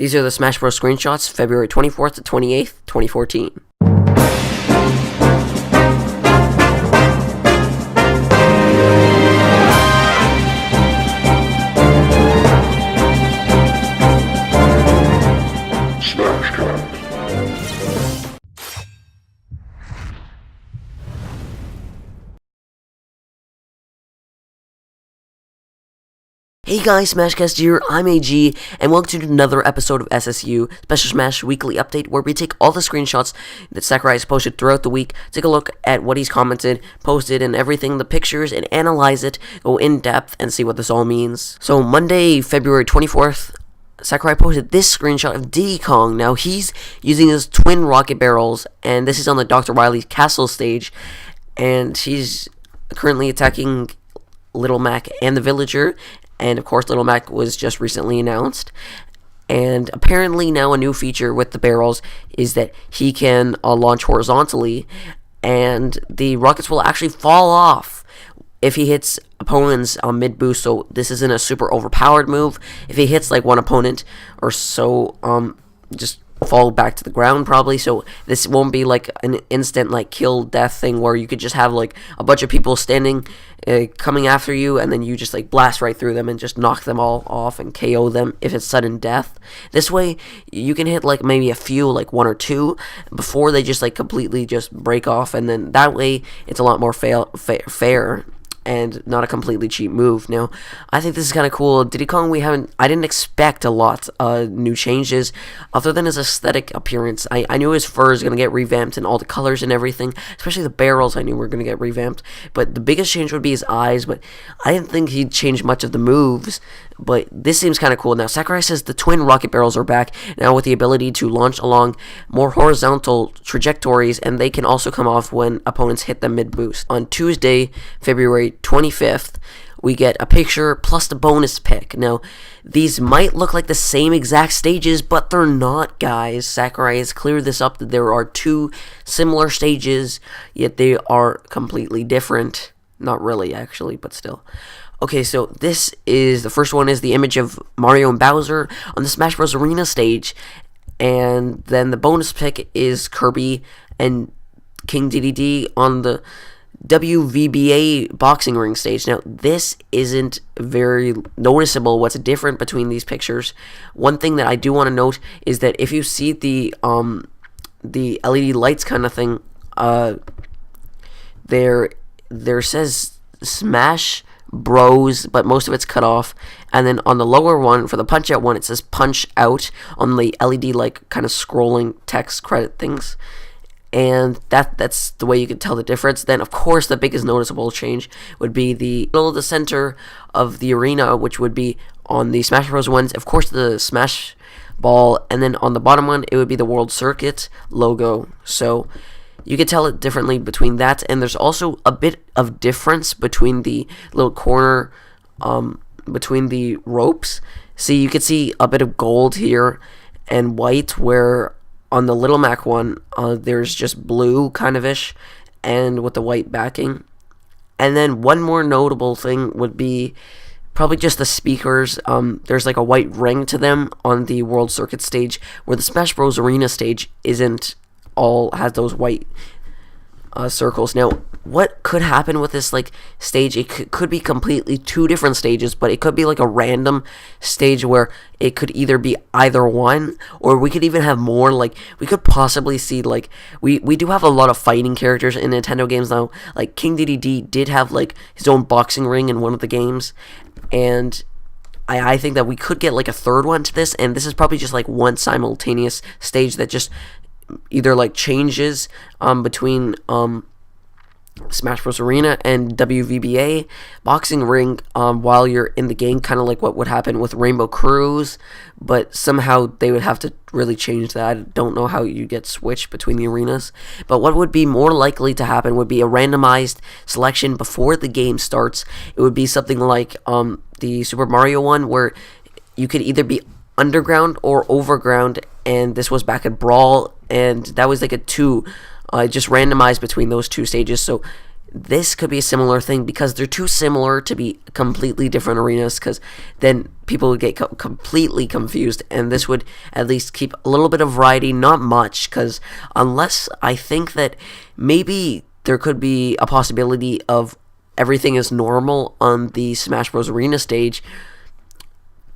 These are the Smash Bros. Screenshots, February 24th to 28th, 2014. Hey guys, Smashcast here, I'm AG, and welcome to another episode of SSU, Special Smash Weekly Update, where we take all the screenshots that Sakurai has posted throughout the week, take a look at what he's commented, posted, and everything, the pictures, and analyze it, go in depth, and see what this all means. So Monday, February 24th, Sakurai posted this screenshot of Diddy Kong. Now, he's using his twin rocket barrels, and this is on the Dr. Wily's castle stage, and he's currently attacking Little Mac and the Villager. And of course, Little Mac was just recently announced. And apparently now a new feature with the barrels is that he can launch horizontally. And the rockets will actually fall off if he hits opponents on mid-boost. So this isn't a super overpowered move. If he hits like one opponent or so, just fall back to the ground probably. So this won't be like an instant like kill death thing where you could just have like a bunch of people standing coming after you, and then you just like blast right through them and just knock them all off and KO them if it's sudden death. This way you can hit like maybe a few, like one or two, before they just like completely just break off, and then that way it's a lot more fair and not a completely cheap move. Now, I think this is kind of cool. Diddy Kong, I didn't expect a lot new changes other than his aesthetic appearance. I knew his fur is going to get revamped and all the colors and everything, especially the barrels I knew were going to get revamped, but the biggest change would be his eyes, but I didn't think he'd change much of the moves, but this seems kind of cool. Now, Sakurai says the twin rocket barrels are back now with the ability to launch along more horizontal trajectories, and they can also come off when opponents hit them mid-boost. On Tuesday, February 25th, we get a picture plus the bonus pick. Now, these might look like the same exact stages, but they're not, guys. Sakurai has cleared this up that there are two similar stages, yet they are completely different. Not really, actually, but still. Okay, so this is, the first one is the image of Mario and Bowser on the Smash Bros. Arena stage, and then the bonus pick is Kirby and King Dedede on the WVBA boxing ring stage. Now, this isn't very noticeable what's different between these pictures. One thing that I do want to note is that if you see the LED lights kind of thing, there says Smash Bros, but most of it's cut off, and then on the lower one, for the punch out one, it says punch out on the LED like kind of scrolling text credit things, and that's the way you can tell the difference. Then of course the biggest noticeable change would be the middle of the center of the arena, which would be on the Smash Bros ones, of course the Smash Ball, and then on the bottom one it would be the World Circuit logo. So you can tell it differently between that, and there's also a bit of difference between the little corner, between the ropes. See, you can see a bit of gold here and white, where on the Little Mac one, there's just blue kind of ish, and with the white backing. And then one more notable thing would be probably just the speakers. There's like a white ring to them on the World Circuit stage, where the Smash Bros. Arena stage isn't all has those white circles. Now, what could happen with this like stage? It could be completely two different stages, but it could be like a random stage where it could either be either one, or we could even have more. Like, we could possibly see like we do have a lot of fighting characters in Nintendo games now. Like King Dedede did have like his own boxing ring in one of the games, and I think that we could get like a third one to this, and this is probably just like one simultaneous stage that just either like changes between Smash Bros. Arena and WVBA boxing ring while you're in the game, kind of like what would happen with Rainbow Cruise, but somehow they would have to really change that. I don't know how you get switched between the arenas, but what would be more likely to happen would be a randomized selection before the game starts. It would be something like the Super Mario one, where you could either be underground or overground, and this was back at Brawl, and that was like a two, just randomized between those two stages. So this could be a similar thing because they're too similar to be completely different arenas, because then people would get completely confused, and this would at least keep a little bit of variety, not much, because unless I think that maybe there could be a possibility of everything is normal on the Smash Bros. Arena stage,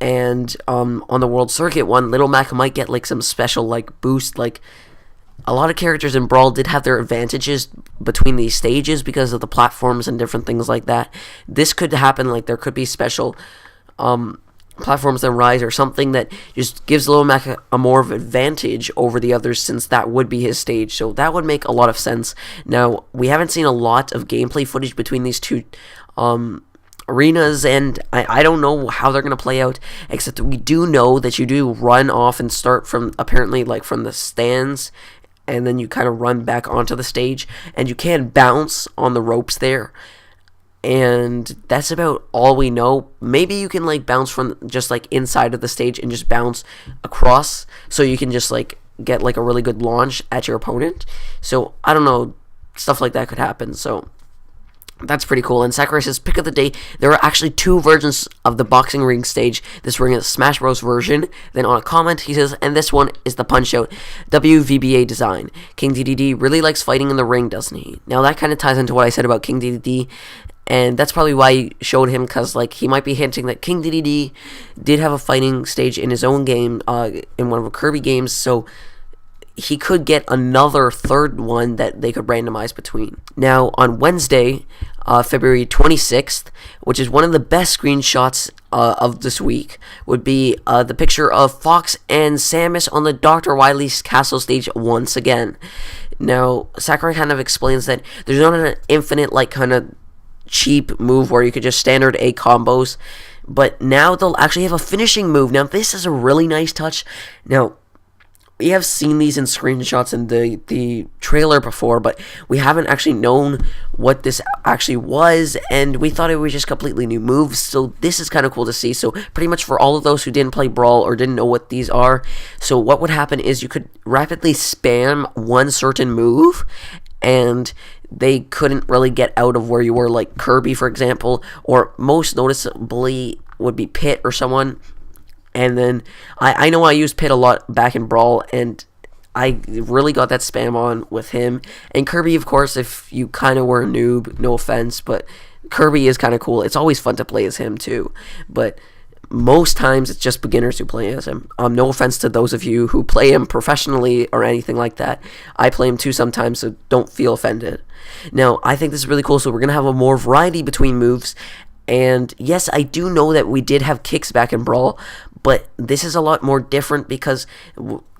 and on the World Circuit one, Little Mac might get like some special like boost. Like a lot of characters in Brawl did have their advantages between these stages because of the platforms and different things like that. This could happen, like there could be special platforms that rise or something that just gives Little Mac a more of advantage over the others, since that would be his stage. So that would make a lot of sense. Now, we haven't seen a lot of gameplay footage between these two arenas, and I don't know how they're going to play out, except that we do know that you do run off and start from, apparently, like from the stands, and then you kind of run back onto the stage, and you can bounce on the ropes there. And that's about all we know. Maybe you can like bounce from just like inside of the stage and just bounce across, so you can just like get like a really good launch at your opponent. So I don't know, stuff like that could happen. So that's pretty cool. And Sakurai says, pick of the day, there are actually two versions of the boxing ring stage. This ring is Smash Bros. Version. Then on a comment, he says, and this one is the Punch-Out WVBA design. King DDD really likes fighting in the ring, doesn't he? Now that kind of ties into what I said about King DDD, and that's probably why he showed him, because like he might be hinting that King DDD did have a fighting stage in his own game, in one of the Kirby games, so he could get another third one that they could randomize between. Now, on Wednesday, February 26th, which is one of the best screenshots of this week, would be the picture of Fox and Samus on the Dr. Wily's castle stage once again. Now, Sakurai kind of explains that there's not an infinite, like, kind of cheap move where you could just standard A combos, but now they'll actually have a finishing move. Now, this is a really nice touch. Now, we have seen these in screenshots in the trailer before, but we haven't actually known what this actually was, and we thought it was just completely new moves, so this is kind of cool to see. So pretty much for all of those who didn't play Brawl or didn't know what these are, so what would happen is you could rapidly spam one certain move, and they couldn't really get out of where you were, like Kirby, for example, or most noticeably would be Pit or someone. And then, I know I used Pit a lot back in Brawl, and I really got that spam on with him. And Kirby, of course, if you kind of were a noob, no offense, but Kirby is kind of cool. It's always fun to play as him, too. But most times, it's just beginners who play as him. No offense to those of you who play him professionally or anything like that. I play him, too, sometimes, so don't feel offended. Now, I think this is really cool, so we're going to have a more variety between moves. And yes, I do know that we did have kicks back in Brawl, but this is a lot more different because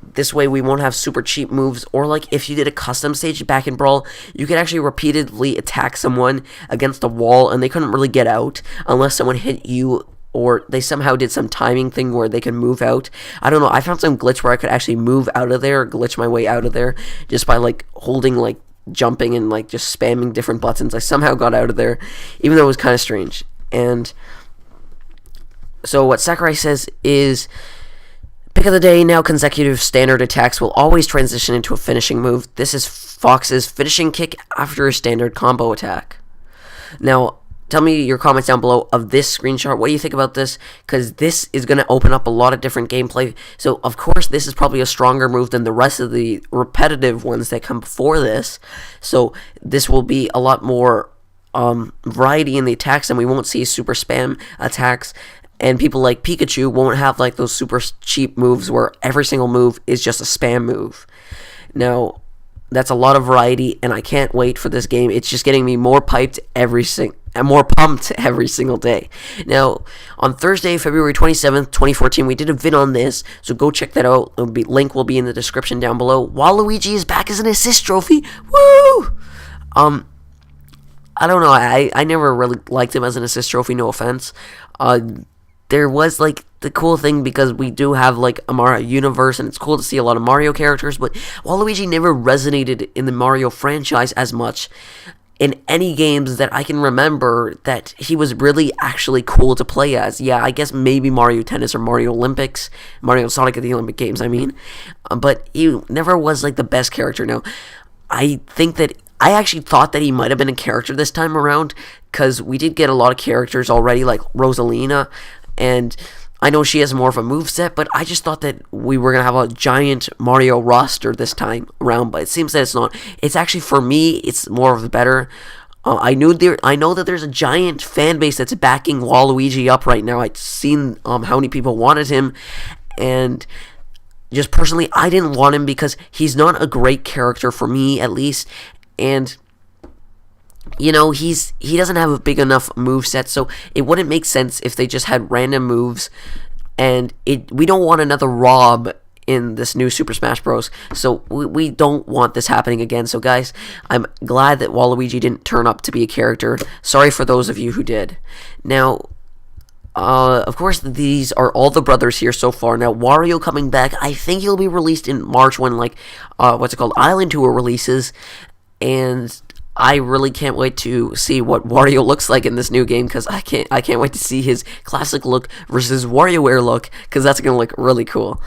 this way we won't have super cheap moves. Or like if you did a custom stage back in Brawl, you could actually repeatedly attack someone against a wall and they couldn't really get out unless someone hit you, or they somehow did some timing thing where they could move out. I don't know, I found some glitch where I could actually move out of there, or glitch my way out of there, just by like holding, like jumping and like just spamming different buttons. I somehow got out of there, even though it was kind of strange. And so what Sakurai says is, pick of the day, now consecutive standard attacks will always transition into a finishing move. This is Fox's finishing kick after a standard combo attack. Now, tell me your comments down below of this screenshot. What do you think about this? Because this is going to open up a lot of different gameplay. So, of course, this is probably a stronger move than the rest of the repetitive ones that come before this. So, this will be a lot more variety in the attacks, and we won't see super spam attacks. And people like Pikachu won't have like those super cheap moves where every single move is just a spam move. Now, that's a lot of variety, and I can't wait for this game. It's just getting me more pumped every single day. Now, on Thursday, February 27th, 2014, we did a vid on this, so go check that out. Link will be in the description down below. Waluigi is back as an assist trophy. Woo! I don't know, I never really liked him as an assist trophy, no offense. There was, like, the cool thing, because we do have, like, a Mario universe, and it's cool to see a lot of Mario characters, but Waluigi never resonated in the Mario franchise as much in any games that I can remember that he was really actually cool to play as. Yeah, I guess maybe Mario Tennis or Mario Olympics, Mario Sonic at the Olympic Games, I mean, but he never was, like, the best character. Now, I think that I actually thought that he might have been a character this time around, because we did get a lot of characters already, like Rosalina, and I know she has more of a moveset, but I just thought that we were going to have a giant Mario roster this time around, but it seems that it's not. It's actually, for me, it's more of the better. I know that there's a giant fan base that's backing Waluigi up right now. I've seen how many people wanted him, and just personally, I didn't want him because he's not a great character for me, at least, and he doesn't have a big enough moveset, so it wouldn't make sense if they just had random moves, and we don't want another Rob in this new Super Smash Bros. So we don't want this happening again. So guys, I'm glad that Waluigi didn't turn up to be a character. Sorry for those of you who did. Now, of course, these are all the brothers here so far. Now, Wario coming back, I think he'll be released in March when, Island Tour releases, and I really can't wait to see what Wario looks like in this new game, because I can't wait to see his classic look versus WarioWare look, because that's going to look really cool.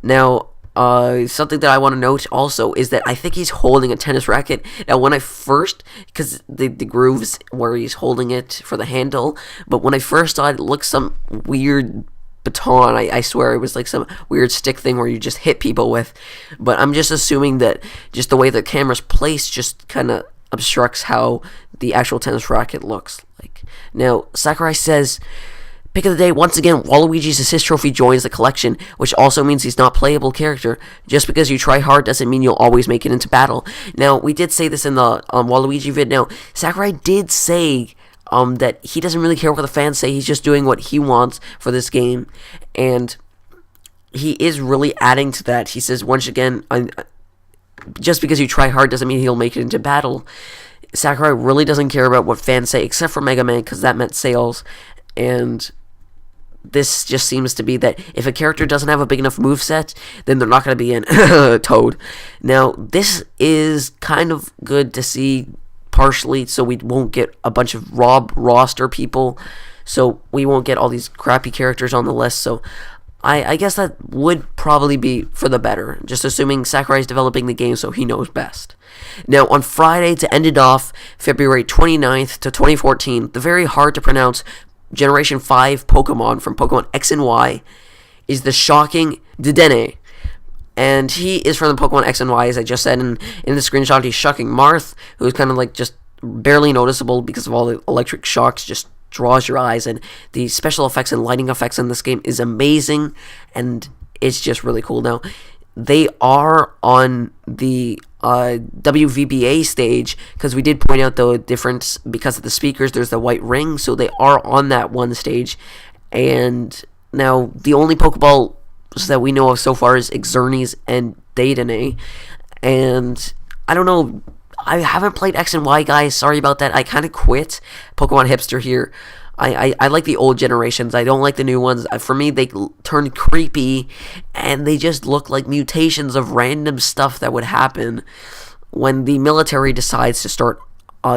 Now, something that I want to note also is that I think he's holding a tennis racket. Now, when I first, because the grooves where he's holding it for the handle, but when I first saw it, it looked some weird baton. I swear it was like some weird stick thing where you just hit people with. But I'm just assuming that just the way the camera's placed just kind of obstructs how the actual tennis racket looks like. Now, Sakurai says, pick of the day, once again, Waluigi's assist trophy joins the collection, which also means he's not a playable character. Just because you try hard doesn't mean you'll always make it into battle. Now, we did say this in the Waluigi vid. Now, Sakurai did say that he doesn't really care what the fans say, he's just doing what he wants for this game, and he is really adding to that. He says, once again, just because you try hard doesn't mean he'll make it into battle. Sakurai really doesn't care about what fans say, except for Mega Man, because that meant sales, and this just seems to be that if a character doesn't have a big enough moveset, then they're not going to be in Toad. Now, this is kind of good to see, partially, so we won't get a bunch of Rob roster people, so we won't get all these crappy characters on the list, so I guess that would probably be for the better, just assuming Sakurai's developing the game so he knows best. Now, on Friday, to end it off, February 29th to 2014, the very hard to pronounce Generation 5 Pokemon from Pokemon X and Y is the shocking Dedenne. And he is from the Pokemon X and Y, as I just said in the screenshot. He's shocking Marth, who's kind of like just barely noticeable because of all the electric shocks, just draws your eyes. And the special effects and lighting effects in this game is amazing, and it's just really cool. Now, they are on the WVBA stage, because we did point out the difference because of the speakers. There's the white ring, so they are on that one stage. And now the only Pokeballs that we know of so far is Xerneas and Dedenne, and I don't know, I haven't played X and Y, guys, sorry about that. I kind of quit Pokemon hipster here. I like the old generations. I don't like the new ones. For me, they turn creepy, and they just look like mutations of random stuff that would happen when the military decides to start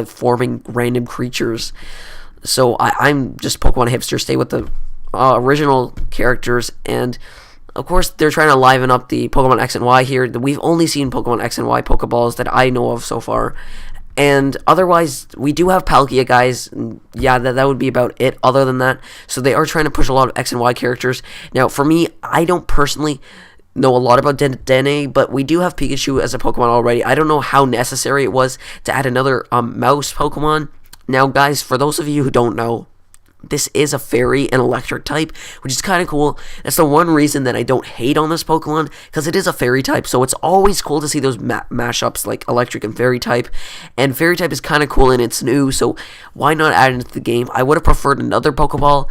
forming random creatures. So I'm just Pokemon hipster. Stay with the original characters, and of course, they're trying to liven up the Pokemon X and Y here. We've only seen Pokemon X and Y Pokeballs that I know of so far. And otherwise, we do have Palkia, guys. Yeah, that would be about it other than that. So they are trying to push a lot of X and Y characters. Now, for me, I don't personally know a lot about Dedenne, but we do have Pikachu as a Pokemon already. I don't know how necessary it was to add another mouse Pokemon. Now, guys, for those of you who don't know, this is a fairy and electric type, which is kind of cool. That's the one reason that I don't hate on this Pokemon, because it is a fairy type, so it's always cool to see those mashups like electric and fairy type. And fairy type is kind of cool and it's new, so why not add it into the game? I would have preferred another Pokeball.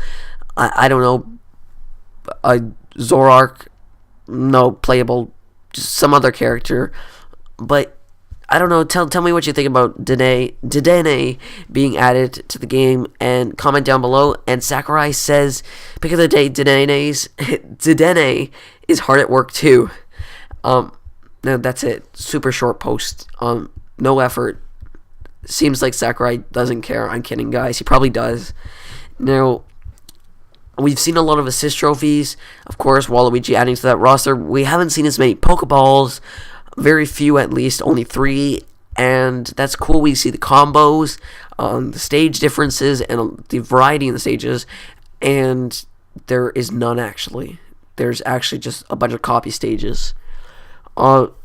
I don't know, a Zoroark, no, playable, just some other character, but I don't know, tell me what you think about Dedenne being added to the game, and comment down below. And Sakurai says, pick of the day, Dedenne is hard at work too. Now that's it. Super short post. No effort. Seems like Sakurai doesn't care. I'm kidding, guys. He probably does. Now, we've seen a lot of assist trophies. Of course, Waluigi adding to that roster. We haven't seen as many Pokeballs. Very few, at least, only 3, and that's cool. We see the combos, the stage differences, and the variety in the stages, and there is none actually. There's actually just a bunch of copy stages.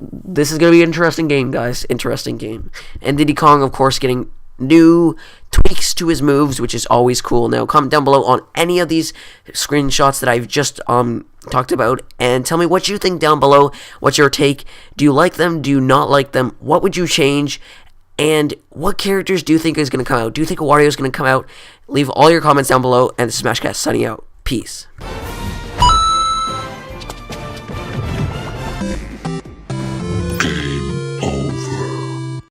This is going to be an interesting game, guys. Interesting game. And Diddy Kong, of course, getting new tweaks to his moves, which is always cool. Now, comment down below on any of these screenshots that I've just talked about, and tell me what you think down below. What's your take? Do you like them? Do you not like them? What would you change? And what characters do you think is going to come out? Do you think Wario is going to come out? Leave all your comments down below, and this is Smashcast signing out. Peace.